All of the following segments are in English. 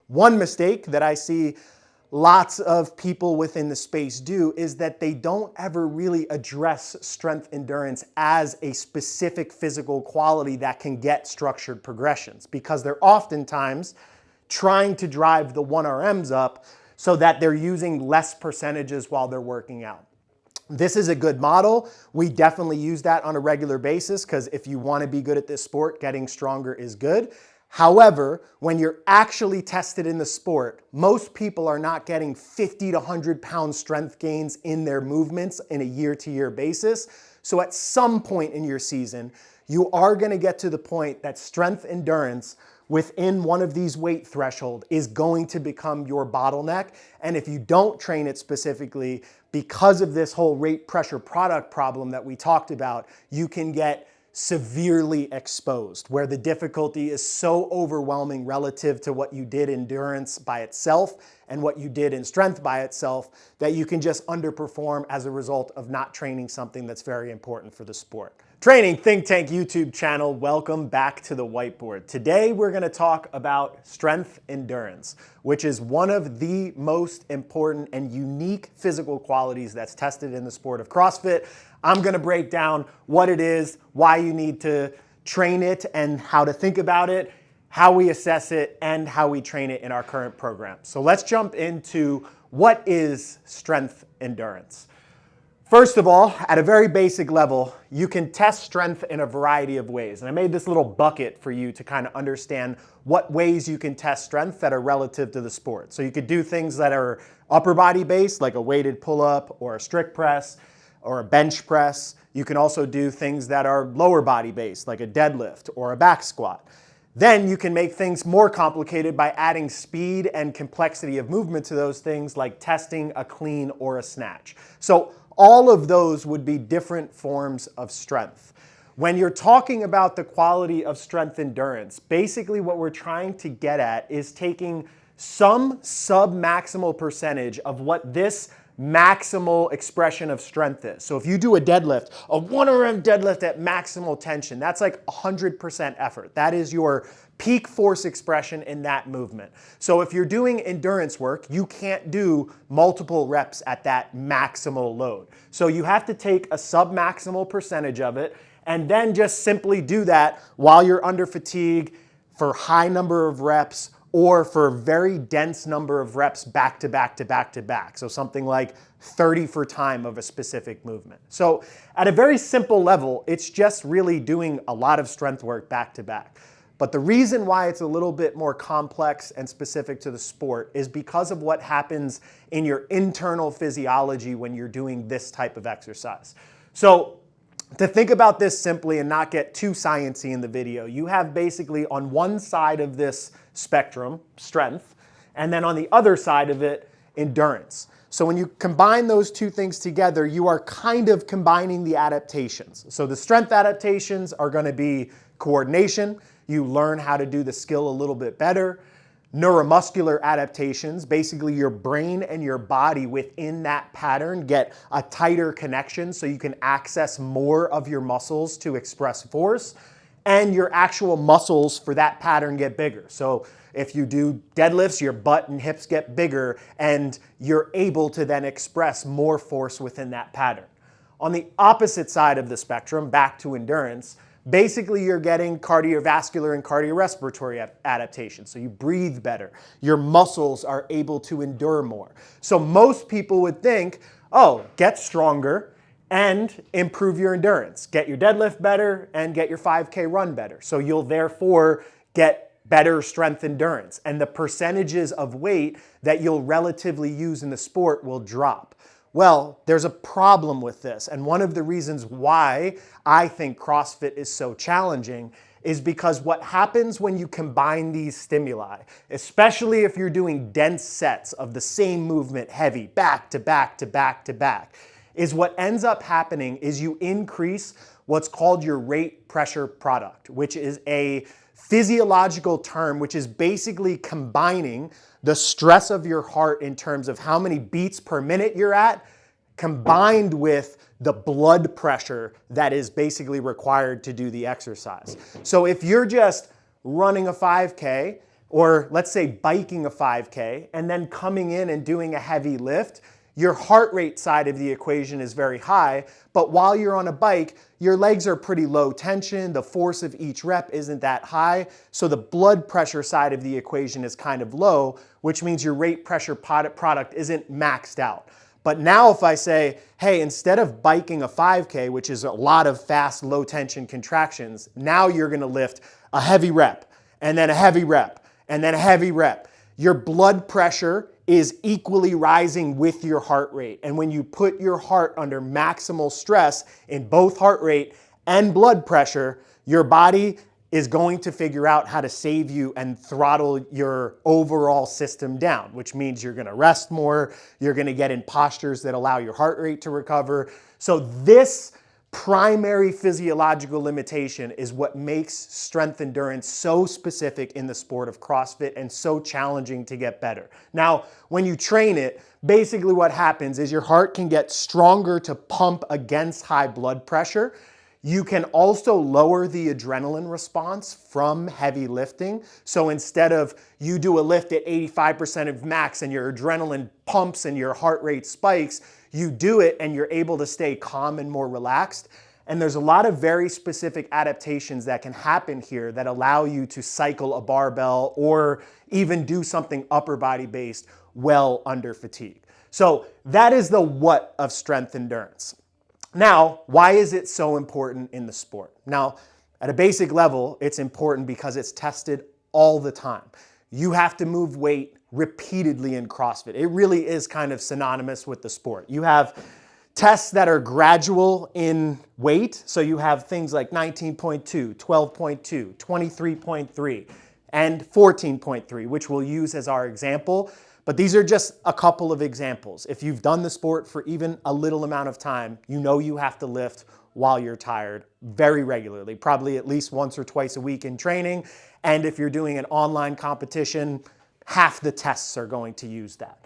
One mistake that I see lots of people within the space do is that they don't ever really address strength endurance as a specific physical quality that can get structured progressions, because they're oftentimes trying to drive the 1RMs up so that they're using less percentages while they're working out. This is a good model. We definitely use that on a regular basis because if you want to be good at this sport, getting stronger is good. However, when you're actually tested in the sport, most people are not getting 50 to 100 pound strength gains in their movements in a year-to-year basis. So at some point in your season, you are going to get to the point that strength endurance within one of these weight threshold is going to become your bottleneck. And if you don't train it specifically, because of this whole rate pressure product problem that we talked about, you can get severely exposed, where the difficulty is so overwhelming relative to what you did in endurance by itself and what you did in strength by itself that you can just underperform as a result of not training something that's very important for the sport. Training Think Tank YouTube channel, welcome back to the whiteboard. Today we're going to talk about strength endurance, which is one of the most important and unique physical qualities that's tested in the sport of CrossFit. I'm going to break down what it is, why you need to train it, and how to think about it, how we assess it, and how we train it in our current program. So let's jump into what is strength endurance. First of all, at a very basic level, you can test strength in a variety of ways. And I made this little bucket for you to kind of understand what ways you can test strength that are relative to the sport. So you could do things that are upper body based, like a weighted pull-up or a strict press or a bench press. You can also do things that are lower body based, like a deadlift or a back squat. Then you can make things more complicated by adding speed and complexity of movement to those things, like testing a clean or a snatch. So all of those would be different forms of strength. When you're talking about the quality of strength endurance, basically what we're trying to get at is taking some sub-maximal percentage of what this maximal expression of strength is. So if you do a deadlift, a 1RM deadlift at maximal tension, that's like 100% effort. That is your peak force expression in that movement. So if you're doing endurance work, you can't do multiple reps at that maximal load. So you have to take a sub-maximal percentage of it and then just simply do that while you're under fatigue for high number of reps or for a very dense number of reps back to back to back to back. So something like 30 for time of a specific movement. So at a very simple level, it's just really doing a lot of strength work back to back. But the reason why it's a little bit more complex and specific to the sport is because of what happens in your internal physiology when you're doing this type of exercise. So to think about this simply and not get too sciencey in the video, you have basically on one side of this spectrum, strength, and then on the other side of it, endurance. So when you combine those two things together, you are kind of combining the adaptations. So the strength adaptations are going to be coordination. You learn how to do the skill a little bit better. Neuromuscular adaptations, basically your brain and your body within that pattern get a tighter connection so you can access more of your muscles to express force, and your actual muscles for that pattern get bigger. So if you do deadlifts, your butt and hips get bigger and you're able to then express more force within that pattern. On the opposite side of the spectrum, back to endurance, basically you're getting cardiovascular and cardiorespiratory adaptations. So you breathe better. Your muscles are able to endure more. So most people would think, oh, get stronger and improve your endurance. Get your deadlift better and get your 5K run better. So you'll therefore get better strength endurance. And the percentages of weight that you'll relatively use in the sport will drop. Well, there's a problem with this. And one of the reasons why I think CrossFit is so challenging is because what happens when you combine these stimuli, especially if you're doing dense sets of the same movement, heavy, back to back to back to back, is what ends up happening is you increase what's called your rate pressure product, which is a physiological term which is basically combining the stress of your heart in terms of how many beats per minute you're at, combined with the blood pressure that is basically required to do the exercise. So if you're just running a 5K, or let's say biking a 5K and then coming in and doing a heavy lift, your heart rate side of the equation is very high, but while you're on a bike, your legs are pretty low tension, the force of each rep isn't that high, so the blood pressure side of the equation is kind of low, which means your rate pressure product isn't maxed out. But now if I say, hey, instead of biking a 5K, which is a lot of fast, low tension contractions, now you're gonna lift a heavy rep, and then a heavy rep, and then a heavy rep. Your blood pressure is equally rising with your heart rate. And when you put your heart under maximal stress in both heart rate and blood pressure, your body is going to figure out how to save you and throttle your overall system down, which means you're gonna rest more, you're gonna get in postures that allow your heart rate to recover. So this primary physiological limitation is what makes strength endurance so specific in the sport of CrossFit and so challenging to get better. Now, when you train it, basically what happens is your heart can get stronger to pump against high blood pressure. You can also lower the adrenaline response from heavy lifting. So instead of you do a lift at 85% of max and your adrenaline pumps and your heart rate spikes, you do it and you're able to stay calm and more relaxed. And there's a lot of very specific adaptations that can happen here that allow you to cycle a barbell or even do something upper body based well under fatigue. So that is the what of strength endurance. Now, why is it so important in the sport? Now, at a basic level, it's important because it's tested all the time. You have to move weight repeatedly in CrossFit. It really is kind of synonymous with the sport. You have tests that are gradual in weight. So you have things like 19.2, 12.2, 23.3, and 14.3, which we'll use as our example. But these are just a couple of examples. If you've done the sport for even a little amount of time, you know you have to lift while you're tired very regularly, probably at least once or twice a week in training. And if you're doing an online competition, half the tests are going to use that.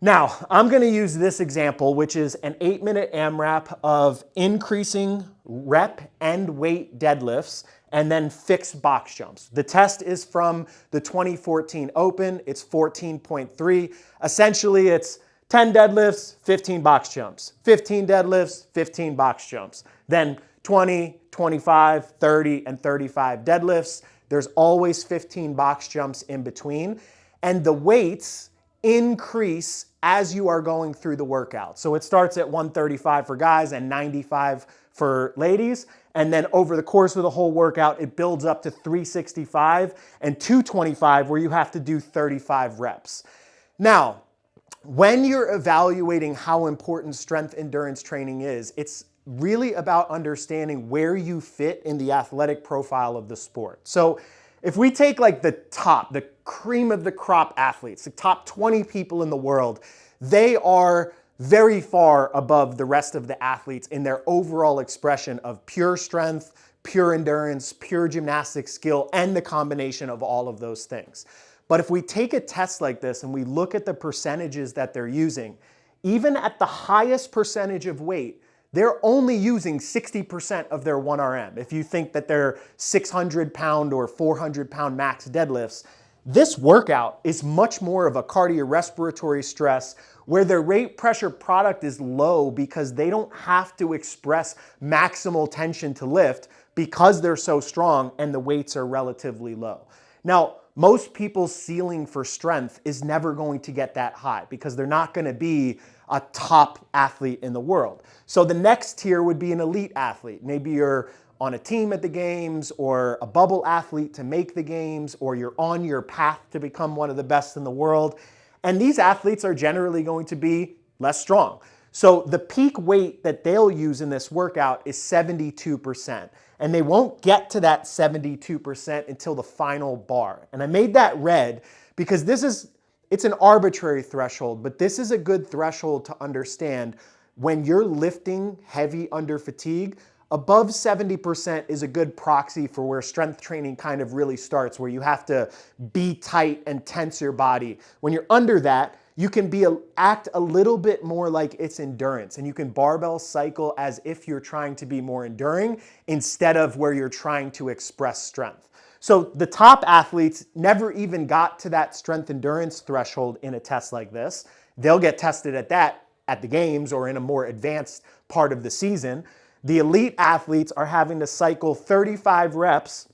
Now, I'm going to use this example, which is an 8-minute AMRAP of increasing rep and weight deadlifts and then fixed box jumps. The test is from the 2014 Open. It's 14.3. Essentially, it's 10 deadlifts, 15 box jumps, 15 deadlifts, 15 box jumps, then 20, 25, 30, and 35 deadlifts. There's always 15 box jumps in between. And the weights increase as you are going through the workout. So it starts at 135 for guys and 95 for ladies. And then over the course of the whole workout, it builds up to 365 and 225 where you have to do 35 reps. Now, when you're evaluating how important strength endurance training is, it's really about understanding where you fit in the athletic profile of the sport. So if we take like the cream of the crop athletes, the top 20 people in the world, they are very far above the rest of the athletes in their overall expression of pure strength, pure endurance, pure gymnastic skill, and the combination of all of those things. But if we take a test like this and we look at the percentages that they're using, even at the highest percentage of weight, they're only using 60% of their 1RM. If you think that they're 600 pound or 400 pound max deadlifts, this workout is much more of a cardiorespiratory stress where their rate pressure product is low because they don't have to express maximal tension to lift because they're so strong and the weights are relatively low. Now, most people's ceiling for strength is never going to get that high because they're not going to be a top athlete in the world. So the next tier would be an elite athlete. Maybe you're on a team at the games or a bubble athlete to make the games, or you're on your path to become one of the best in the world. And these athletes are generally going to be less strong. So the peak weight that they'll use in this workout is 72%. And they won't get to that 72% until the final bar. And I made that red because it's an arbitrary threshold, but this is a good threshold to understand when you're lifting heavy under fatigue. Above 70% is a good proxy for where strength training kind of really starts, where you have to be tight and tense your body. When you're under that, you can act a little bit more like it's endurance, and you can barbell cycle as if you're trying to be more enduring instead of where you're trying to express strength. So the top athletes never even got to that strength endurance threshold in a test like this. They'll get tested at that at the games or in a more advanced part of the season. The elite athletes are having to cycle 35 reps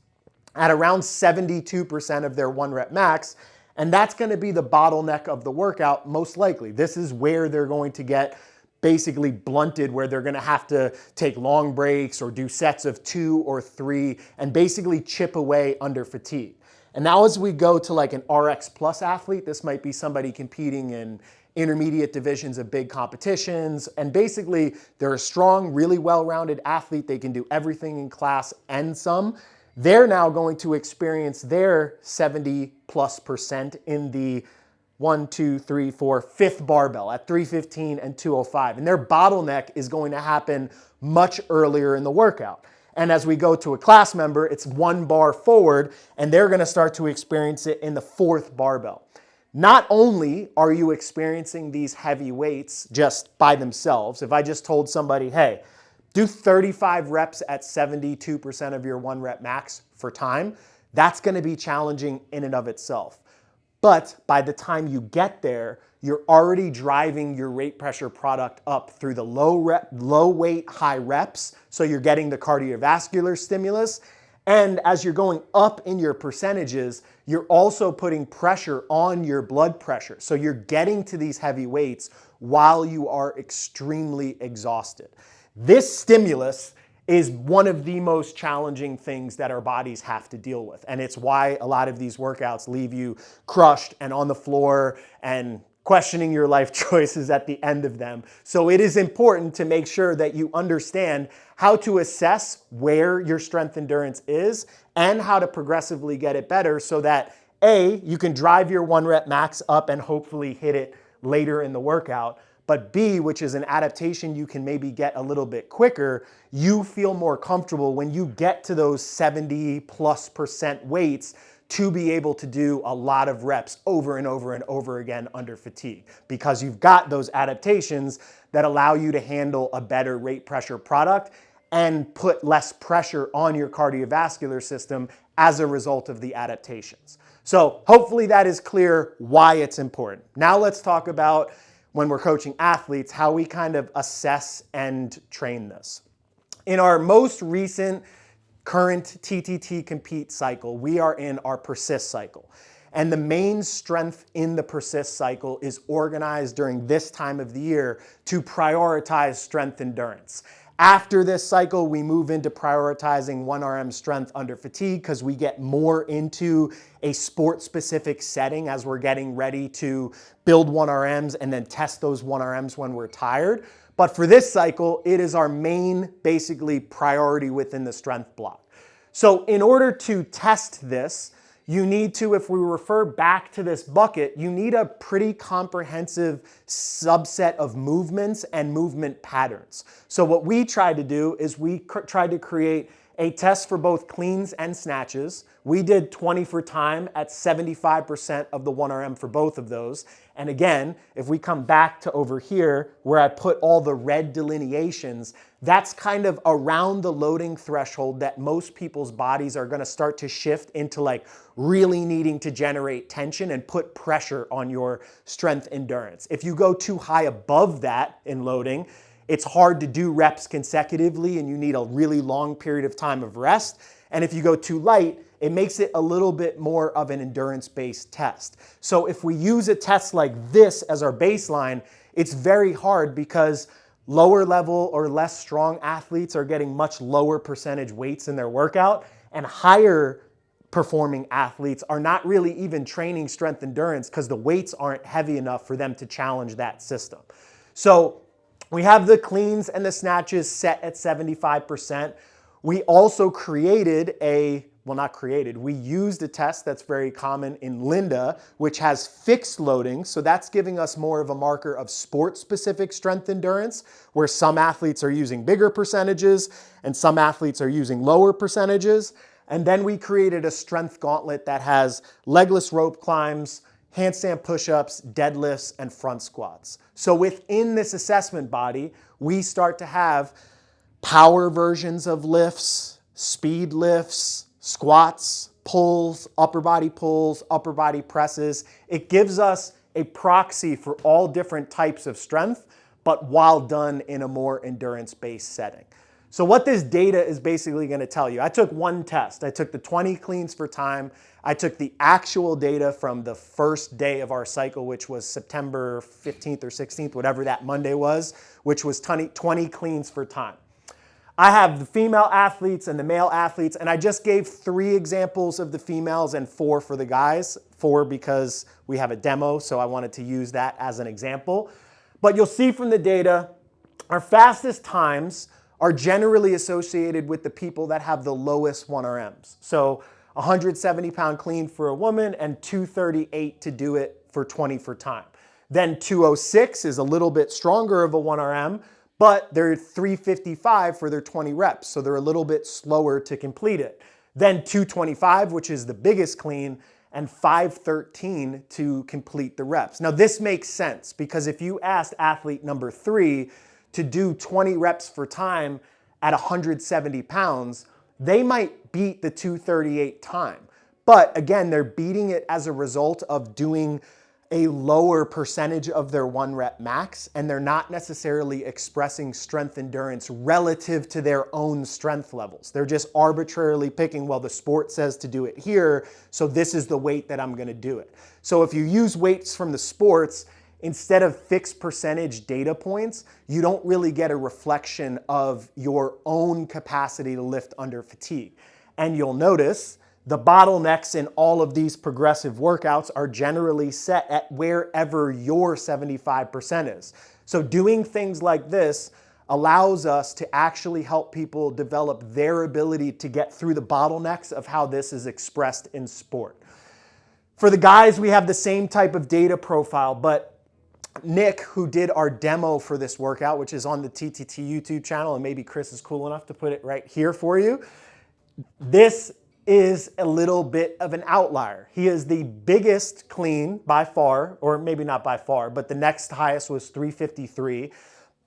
at around 72% of their 1 rep max, and that's going to be the bottleneck of the workout most likely. This is where they're going to get basically blunted, where they're going to have to take long breaks or do sets of 2 or 3 and basically chip away under fatigue. And now as we go to like an RX Plus athlete, this might be somebody competing in intermediate divisions of big competitions, and basically they're a strong, really well-rounded athlete. They can do everything in class and some. They're now going to experience their 70+% in the 1, 2, 3, 4, fifth barbell at 315 and 205. And their bottleneck is going to happen much earlier in the workout. And as we go to a class member, it's 1 bar forward, and they're going to start to experience it in the 4th barbell. Not only are you experiencing these heavy weights just by themselves, if I just told somebody, hey, do 35 reps at 72% of your 1 rep max for time, that's going to be challenging in and of itself. But by the time you get there, you're already driving your rate pressure product up through the low weight, high reps. So you're getting the cardiovascular stimulus. And as you're going up in your percentages, you're also putting pressure on your blood pressure. So you're getting to these heavy weights while you are extremely exhausted. This stimulus is one of the most challenging things that our bodies have to deal with. And it's why a lot of these workouts leave you crushed and on the floor and questioning your life choices at the end of them. So it is important to make sure that you understand how to assess where your strength endurance is and how to progressively get it better so that A, you can drive your 1 rep max up and hopefully hit it later in the workout. But B, which is an adaptation you can maybe get a little bit quicker, you feel more comfortable when you get to those 70+% weights to be able to do a lot of reps over and over and over again under fatigue, because you've got those adaptations that allow you to handle a better rate pressure product and put less pressure on your cardiovascular system as a result of the adaptations. So hopefully that is clear why it's important. Now let's talk about, when we're coaching athletes, how we kind of assess and train this. In our most recent current TTT Compete cycle, we are in our persist cycle. And the main strength in the persist cycle is organized during this time of the year to prioritize strength endurance. After this cycle, we move into prioritizing 1RM strength under fatigue because we get more into a sport-specific setting as we're getting ready to build 1RMs and then test those 1RMs when we're tired. But for this cycle, it is our main, basically, priority within the strength block. So in order to test this, you need to, if we refer back to this bucket, you need a pretty comprehensive subset of movements and movement patterns. So what we tried to do is we tried to create a test for both cleans and snatches. We did 20 for time at 75% of the 1RM for both of those. And again, if we come back to over here where I put all the red delineations, that's kind of around the loading threshold that most people's bodies are going to start to shift into, like really needing to generate tension and put pressure on your strength endurance. If you go too high above that in loading, it's hard to do reps consecutively and you need a really long period of time of rest. And if you go too light, it makes it a little bit more of an endurance-based test. So if we use a test like this as our baseline, it's very hard because lower level or less strong athletes are getting much lower percentage weights in their workout, and higher performing athletes are not really even training strength endurance because the weights aren't heavy enough for them to challenge that system. So we have the cleans and the snatches set at 75%. We also created we used a test that's very common in Linda, which has fixed loading. So that's giving us more of a marker of sport-specific strength endurance, where some athletes are using bigger percentages and some athletes are using lower percentages. And then we created a strength gauntlet that has legless rope climbs, handstand push-ups, deadlifts, and front squats. So within this assessment body, we start to have power versions of lifts, speed lifts, squats, pulls, upper body presses. It gives us a proxy for all different types of strength, but while done in a more endurance-based setting. So what this data is basically going to tell you, I took one test. I took the 20 cleans for time. I took the actual data from the first day of our cycle, which was September 15th or 16th, whatever that Monday was, which was 20 cleans for time. I have the female athletes and the male athletes, and I just gave 3 examples of the females and 4 for the guys. 4 because we have a demo, so I wanted to use that as an example. But you'll see from the data, our fastest times are generally associated with the people that have the lowest 1RMs. So 170-pound clean for a woman and 238 to do it for 20 for time. Then 206 is a little bit stronger of a 1RM, but they're 355 for their 20 reps, so they're a little bit slower to complete it. Then 225, which is the biggest clean, and 513 to complete the reps. Now this makes sense because if you asked athlete number 3 to do 20 reps for time at 170 pounds, they might beat the 238 time. But again, they're beating it as a result of doing a lower percentage of their 1 rep max, and they're not necessarily expressing strength endurance relative to their own strength levels. They're just arbitrarily picking, well, the sport says to do it here, so this is the weight that I'm gonna do it. So if you use weights from the sports, instead of fixed percentage data points, you don't really get a reflection of your own capacity to lift under fatigue. And you'll notice the bottlenecks in all of these progressive workouts are generally set at wherever your 75% is. So doing things like this allows us to actually help people develop their ability to get through the bottlenecks of how this is expressed in sport. For the guys, we have the same type of data profile, but Nick, who did our demo for this workout, which is on the TTT YouTube channel, and maybe Chris is cool enough to put it right here for you, this is a little bit of an outlier. He is the biggest clean by far, or maybe not by far, but the next highest was 353.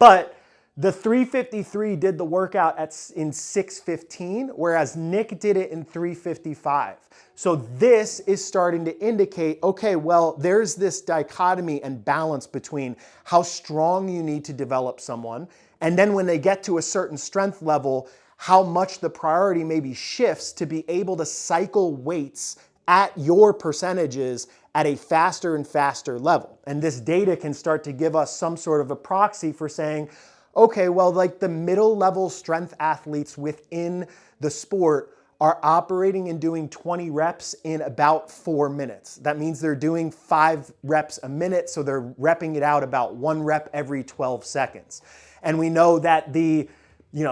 But the 353 did the workout in 6:15, whereas Nick did it in 3:55. So this is starting to indicate, okay, well, there's this dichotomy and balance between how strong you need to develop someone, and then when they get to a certain strength level, how much the priority maybe shifts to be able to cycle weights at your percentages at a faster and faster level. And this data can start to give us some sort of a proxy for saying, okay, well, like the middle level strength athletes within the sport are operating and doing 20 reps in about 4 minutes. That means they're doing 5 reps a minute, so they're repping it out about 1 rep every 12 seconds. And we know that the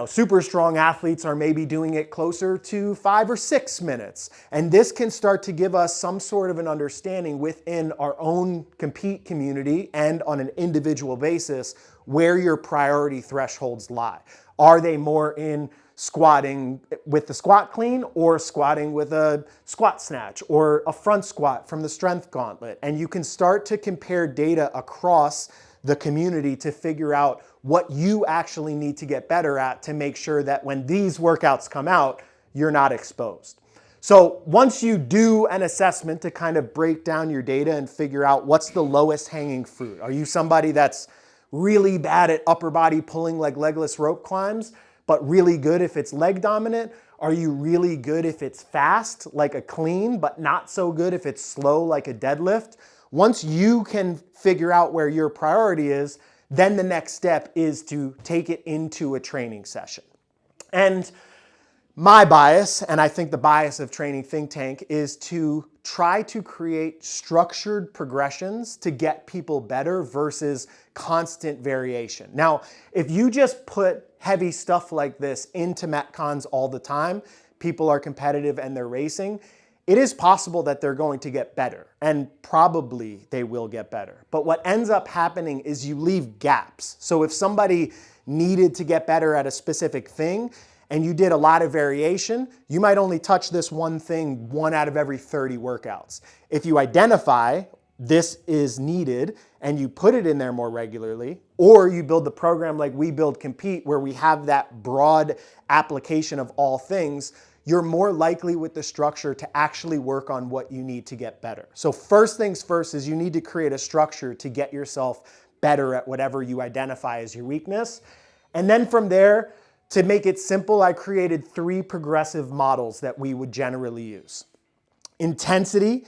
super strong athletes are maybe doing it closer to 5 or 6 minutes. And this can start to give us some sort of an understanding within our own compete community and on an individual basis where your priority thresholds lie. Are they more in squatting with the squat clean or squatting with a squat snatch or a front squat from the strength gauntlet? And you can start to compare data across the community to figure out what you actually need to get better at to make sure that when these workouts come out, you're not exposed. So once you do an assessment to kind of break down your data and figure out what's the lowest hanging fruit, are you somebody that's really bad at upper body pulling like legless rope climbs, but really good if it's leg dominant? Are you really good if it's fast, like a clean, but not so good if it's slow, like a deadlift? Once you can figure out where your priority is, then the next step is to take it into a training session. And my bias, and I think the bias of Training Think Tank, is to try to create structured progressions to get people better versus constant variation. Now, if you just put heavy stuff like this into Metcons all the time, people are competitive and they're racing, it is possible that they're going to get better, and probably they will get better. But what ends up happening is you leave gaps. So if somebody needed to get better at a specific thing and you did a lot of variation, you might only touch this one thing 1 out of every 30 workouts. If you identify this is needed and you put it in there more regularly, or you build the program like we build Compete, where we have that broad application of all things, you're more likely with the structure to actually work on what you need to get better. So first things first is you need to create a structure to get yourself better at whatever you identify as your weakness. And then from there, to make it simple, I created 3 progressive models that we would generally use. Intensity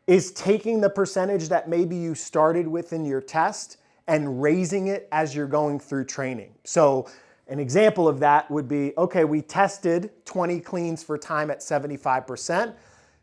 is taking the percentage that maybe you started with in your test and raising it as you're going through training. So an example of that would be, okay, we tested 20 cleans for time at 75%.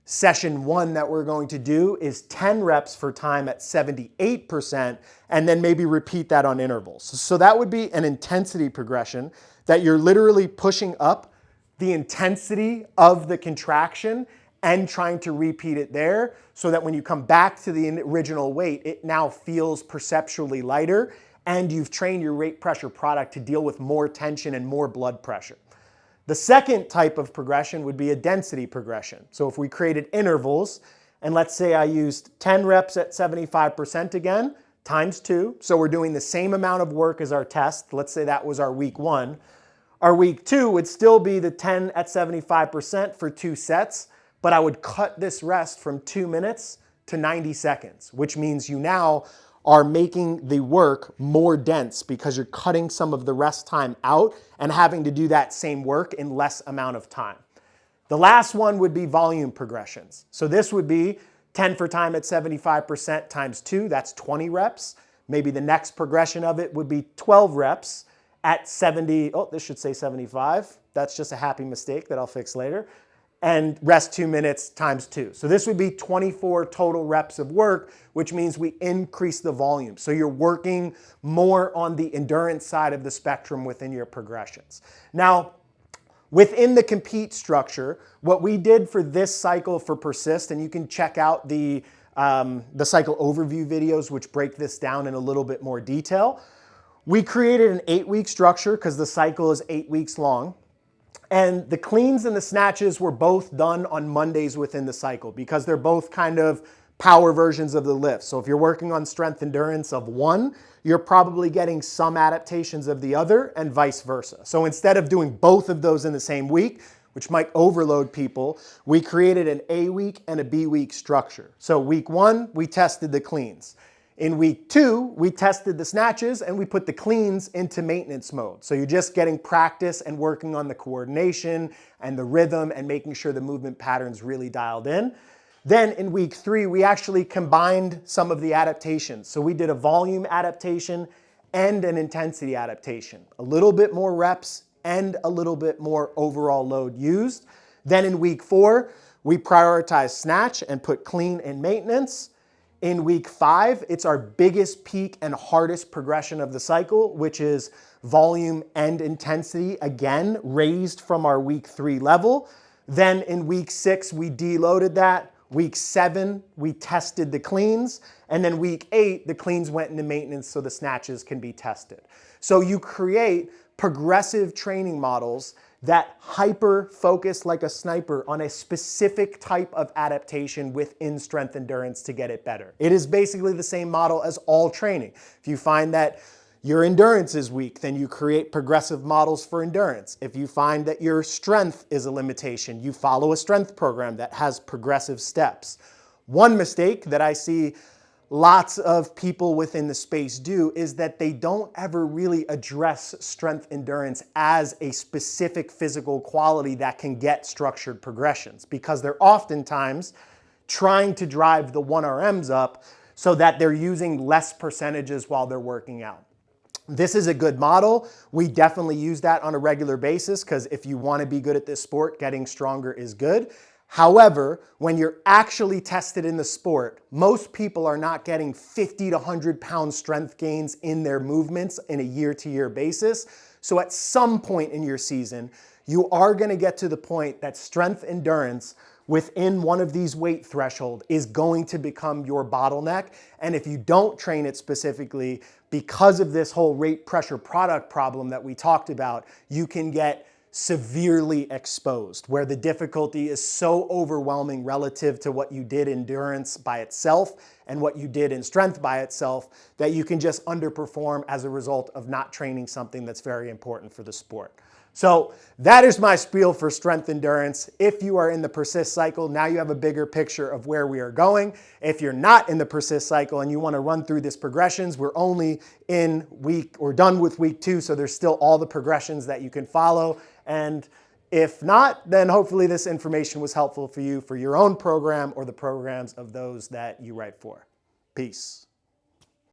Session 1 that we're going to do is 10 reps for time at 78%, and then maybe repeat that on intervals. So that would be an intensity progression that you're literally pushing up the intensity of the contraction and trying to repeat it there so that when you come back to the original weight, it now feels perceptually lighter and you've trained your rate pressure product to deal with more tension and more blood pressure. The second type of progression would be a density progression. So if we created intervals, and let's say I used 10 reps at 75% again, times 2. So we're doing the same amount of work as our test. Let's say that was our week 1. Our week 2 would still be the 10 at 75% for 2 sets, but I would cut this rest from 2 minutes to 90 seconds, which means you now are making the work more dense because you're cutting some of the rest time out and having to do that same work in less amount of time. The last one would be volume progressions. So this would be 10 for time at 75% times 2, that's 20 reps. Maybe the next progression of it would be 12 reps at 70, oh, this should say 75. That's just a happy mistake that I'll fix later. And rest 2 minutes times 2. So this would be 24 total reps of work, which means we increase the volume. So you're working more on the endurance side of the spectrum within your progressions. Now, within the compete structure, what we did for this cycle for Persist, and you can check out the cycle overview videos, which break this down in a little bit more detail. We created an 8-week structure because the cycle is 8 weeks long. And the cleans and the snatches were both done on Mondays within the cycle because they're both kind of power versions of the lift. So if you're working on strength endurance of one, you're probably getting some adaptations of the other and vice versa. So instead of doing both of those in the same week, which might overload people, we created an A week and a B week structure. So week 1, we tested the cleans. In week 2, we tested the snatches and we put the cleans into maintenance mode. So you're just getting practice and working on the coordination and the rhythm and making sure the movement pattern's really dialed in. Then in week 3, we actually combined some of the adaptations. So we did a volume adaptation and an intensity adaptation. A little bit more reps and a little bit more overall load used. Then in week 4, we prioritized snatch and put clean in maintenance. In week 5, it's our biggest peak and hardest progression of the cycle, which is volume and intensity, again, raised from our week 3 level. Then in week 6, we deloaded that. Week 7, we tested the cleans. And then week 8, the cleans went into maintenance so the snatches can be tested. So you create progressive training models that hyper-focus like a sniper on a specific type of adaptation within strength endurance to get it better. It is basically the same model as all training. If you find that your endurance is weak, then you create progressive models for endurance. If you find that your strength is a limitation, you follow a strength program that has progressive steps. One mistake that I see lots of people within the space do is that they don't ever really address strength endurance as a specific physical quality that can get structured progressions because they're oftentimes trying to drive the 1RMs up so that they're using less percentages while they're working out. This is a good model. We definitely use that on a regular basis because if you want to be good at this sport, getting stronger is good. However, when you're actually tested in the sport, most people are not getting 50 to 100 pound strength gains in their movements in a year-to-year basis. So at some point in your season, you are going to get to the point that strength endurance within one of these weight threshold is going to become your bottleneck. And if you don't train it specifically, because of this whole rate pressure product problem that we talked about, you can get severely exposed, where the difficulty is so overwhelming relative to what you did in endurance by itself and what you did in strength by itself that you can just underperform as a result of not training something that's very important for the sport. So that is my spiel for strength endurance. If you are in the persist cycle, now you have a bigger picture of where we are going. If you're not in the persist cycle and you want to run through these progressions, we're only in week or done with week 2, so there's still all the progressions that you can follow. And if not, then hopefully this information was helpful for you for your own program or the programs of those that you write for. Peace.